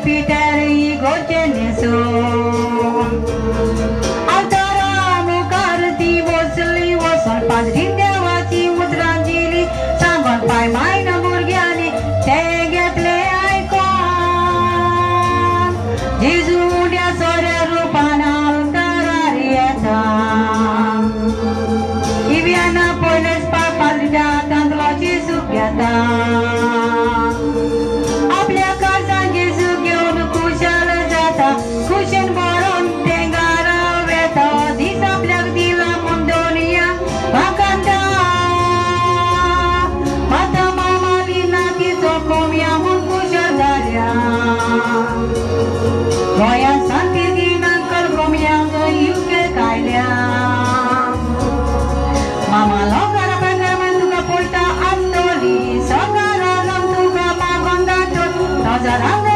Jupiter e gocenesul Altara mucarti vosli vosal padri devaci utrangili Sangon pai mai na murgiani tegetle icon Jesu dia sore rupana altara rieta Ibiana poines pa padri datang lo Jesu biata Cushion boron tengara veta disa plak dila mondonia bakanda mata mama lina ki sokomia mon kushadaria roya santi dina kal komia yuke kailya mama logara pangaman tuka polta astoli sangara ram tuka magonda to nazaranga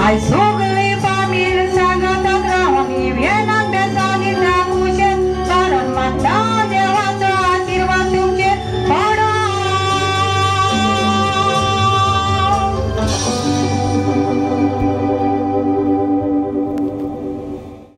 I saw